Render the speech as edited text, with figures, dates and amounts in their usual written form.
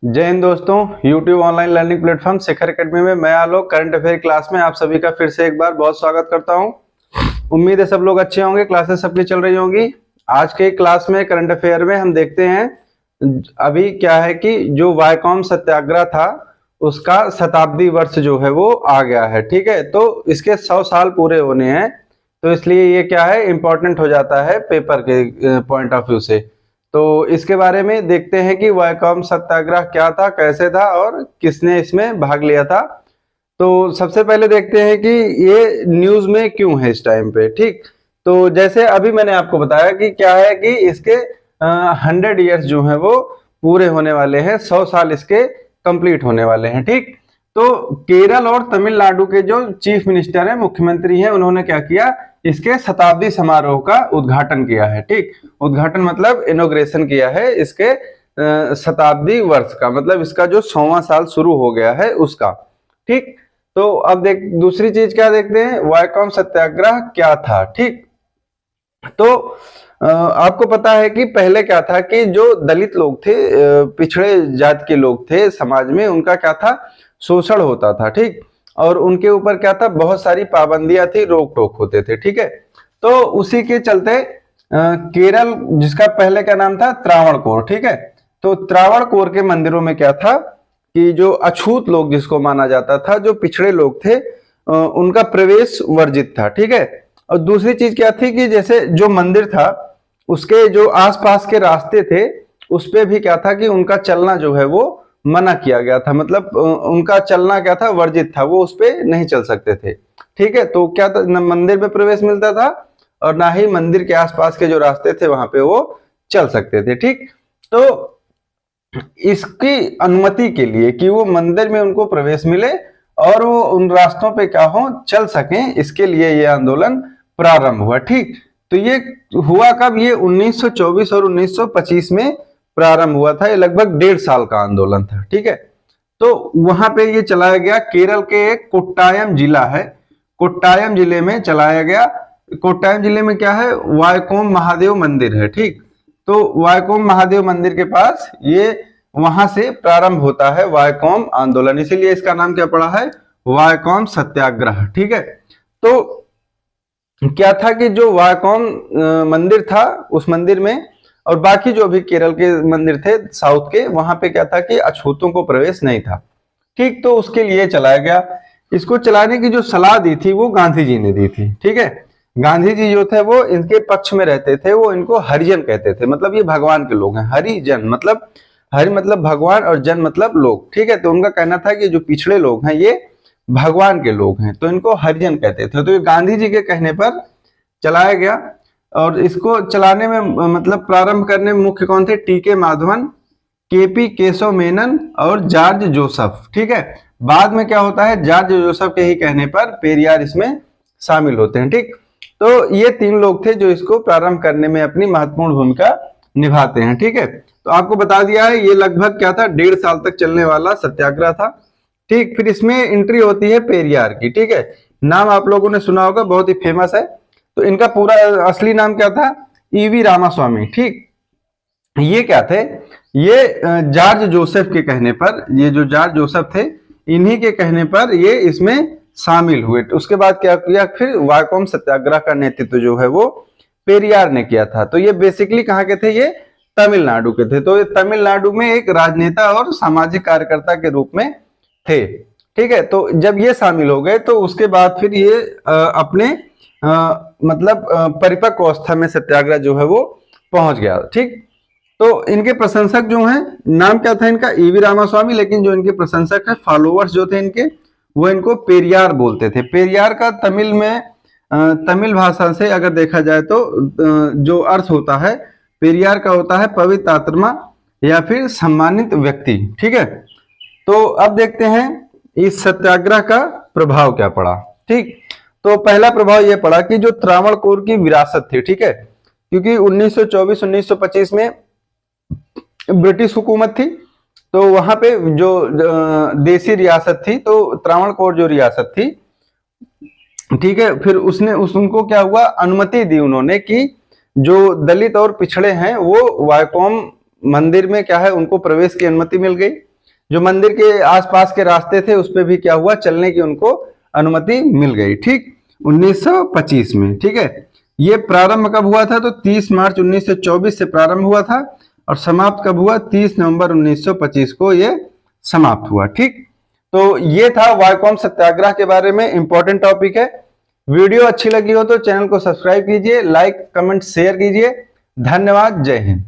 जय हिंद दोस्तों। YouTube online learning platform शिखर academy में मैं आलोक करंट अफेयर क्लास में आप सभी का फिर से एक बार बहुत स्वागत करता हूं। उम्मीद है सब लोग अच्छे होंगे, क्लासेस सबकी चल रही होंगी। आज के क्लास में करंट अफेयर में हम देखते हैं अभी क्या है कि जो वायकॉम सत्याग्रह था उसका शताब्दी वर्ष जो है वो आ गया है। ठीक है, तो इसके 100 साल पूरे होने हैं, तो इसलिए ये क्या है इम्पोर्टेंट हो जाता है पेपर के पॉइंट ऑफ व्यू से। तो इसके बारे में देखते हैं कि वायकॉम सत्याग्रह क्या था, कैसे था और किसने इसमें भाग लिया था। तो सबसे पहले देखते हैं कि ये न्यूज में क्यों है इस टाइम पे। ठीक, तो जैसे अभी मैंने आपको बताया कि क्या है कि इसके 100 ईयर्स जो है वो पूरे होने वाले हैं, 100 साल इसके कंप्लीट होने वाले हैं। ठीक, तो केरल और तमिलनाडु के जो चीफ मिनिस्टर हैं, मुख्यमंत्री हैं, उन्होंने क्या किया, इसके शताब्दी समारोह का उद्घाटन किया है। ठीक, उद्घाटन मतलब इनॉग्रेशन किया है इसके शताब्दी वर्ष का, मतलब इसका जो 100वां साल शुरू हो गया है उसका। ठीक, तो अब दूसरी चीज क्या देखते हैं, वायकॉम सत्याग्रह क्या था। ठीक, तो आपको पता है कि पहले क्या था कि जो दलित लोग थे, पिछड़े जात के लोग थे समाज में, उनका क्या था, शोषण होता था। ठीक, और उनके ऊपर क्या था, बहुत सारी पाबंदियां थी, रोक टोक होते थे। ठीक है, तो उसी के चलते केरल, जिसका पहले का नाम था त्रावणकोर, ठीक है, तो त्रावणकोर के मंदिरों में क्या था कि जो अछूत लोग जिसको माना जाता था, जो पिछड़े लोग थे, उनका प्रवेश वर्जित था। ठीक है, और दूसरी चीज क्या थी कि जैसे जो मंदिर था उसके जो आसपास के रास्ते थे उस पे भी क्या था कि उनका चलना जो है वो मना किया गया था, मतलब उनका चलना क्या था, वर्जित था, वो उस पे नहीं चल सकते थे। ठीक है, तो क्या था, न मंदिर में प्रवेश मिलता था और ना ही मंदिर के आसपास के जो रास्ते थे वहां पे वो चल सकते थे। ठीक, तो इसकी अनुमति के लिए कि वो मंदिर में उनको प्रवेश मिले और वो उन रास्तों पे क्या हो, चल सकें, इसके लिए ये आंदोलन प्रारंभ हुआ। ठीक, तो ये हुआ कब, ये 1924 और 1925 में प्रारंभ हुआ था। ये लगभग 1.5 साल का आंदोलन था। ठीक है, तो वहां पे ये चलाया गया, केरल के एक कोट्टायम जिला है, कोट्टायम जिले में चलाया गया। कोट्टायम जिले में क्या है, वायकोम महादेव मंदिर है। ठीक, तो वायकोम महादेव मंदिर के पास ये वहां से प्रारंभ होता है वायकोम आंदोलन, इसीलिए इसका नाम क्या पड़ा है, वायकोम सत्याग्रह। ठीक है, तो क्या था कि जो वायकोम मंदिर था, उस मंदिर में और बाकी जो भी केरल के मंदिर थे साउथ के, वहां पे क्या था कि अछूतों को प्रवेश नहीं था। ठीक, तो उसके लिए चलाया गया। इसको चलाने की जो सलाह दी थी वो गांधी जी ने दी थी। ठीक है, गांधी जी जो थे वो इनके पक्ष में रहते थे, वो इनको हरिजन कहते थे, मतलब ये भगवान के लोग हैं। हरिजन मतलब, हरि मतलब भगवान और जन मतलब लोग। ठीक है, तो उनका कहना था कि जो पिछड़े लोग हैं ये भगवान के लोग हैं, तो इनको हरिजन कहते थे। तो ये गांधी जी के कहने पर चलाया गया और इसको चलाने में मतलब प्रारंभ करने में मुख्य कौन थे, टीके माधवन, केपी केशव मेनन और जॉर्ज जोसेफ। ठीक है, बाद में क्या होता है, जॉर्ज जोसेफ के ही कहने पर पेरियार इसमें शामिल होते हैं। ठीक, तो ये 3 लोग थे जो इसको प्रारंभ करने में अपनी महत्वपूर्ण भूमिका निभाते हैं। ठीक है, तो आपको बता दिया है ये लगभग क्या था, 1.5 साल तक चलने वाला सत्याग्रह था। ठीक, फिर इसमें एंट्री होती है पेरियार की। ठीक है, नाम आप लोगों ने सुना होगा, बहुत ही फेमस है। तो इनका पूरा असली नाम क्या था, ईवी रामास्वामी। ठीक, ये क्या थे, ये जॉर्ज जोसेफ के कहने पर, ये जो जॉर्ज जोसेफ थे इन्हीं के कहने पर ये इसमें शामिल हुए। तो उसके बाद क्या किया, फिर वायकोम सत्याग्रह का नेतृत्व जो है वो पेरियार ने किया था। तो ये बेसिकली कहाँ के थे, ये तमिलनाडु के थे। तो ये तमिलनाडु में एक राजनेता और सामाजिक कार्यकर्ता के रूप में थे। ठीक है, तो जब ये शामिल हो गए तो उसके बाद फिर ये अपने मतलब परिपक्व अवस्था में सत्याग्रह जो है वो पहुंच गया। ठीक, तो इनके प्रशंसक जो हैं, नाम क्या था इनका, ईवी रामास्वामी, लेकिन जो इनके प्रशंसक हैं, फॉलोअर्स जो थे इनके, वो इनको पेरियार बोलते थे। पेरियार का तमिल में तमिल भाषा से अगर देखा जाए तो जो अर्थ होता है पेरियार का होता है पवित्र आत्मा या फिर सम्मानित व्यक्ति। ठीक है, तो अब देखते हैं इस सत्याग्रह का प्रभाव क्या पड़ा। ठीक, तो पहला प्रभाव यह पड़ा कि जो त्रावणकोर की विरासत थी, ठीक है, क्योंकि 1924-1925 में ब्रिटिश हुकूमत थी, तो वहां पे जो देसी रियासत थी, तो त्रावणकोर जो रियासत थी, ठीक है, फिर उनको क्या हुआ, अनुमति दी उन्होंने कि जो दलित और पिछड़े हैं वो वायकोम मंदिर में क्या है, उनको प्रवेश की अनुमति मिल गई। जो मंदिर के आसपास के रास्ते थे उस पे भी क्या हुआ, चलने की उनको अनुमति मिल गई। ठीक, 1925 में। ठीक है, ये प्रारंभ कब हुआ था, तो 30 मार्च 1924 से प्रारंभ हुआ था और समाप्त कब हुआ, 30 नवंबर 1925 को ये समाप्त हुआ। ठीक, तो ये था वायकोम सत्याग्रह के बारे में, इंपॉर्टेंट टॉपिक है। वीडियो अच्छी लगी हो तो चैनल को सब्सक्राइब कीजिए, लाइक कमेंट शेयर कीजिए। धन्यवाद, जय हिंद।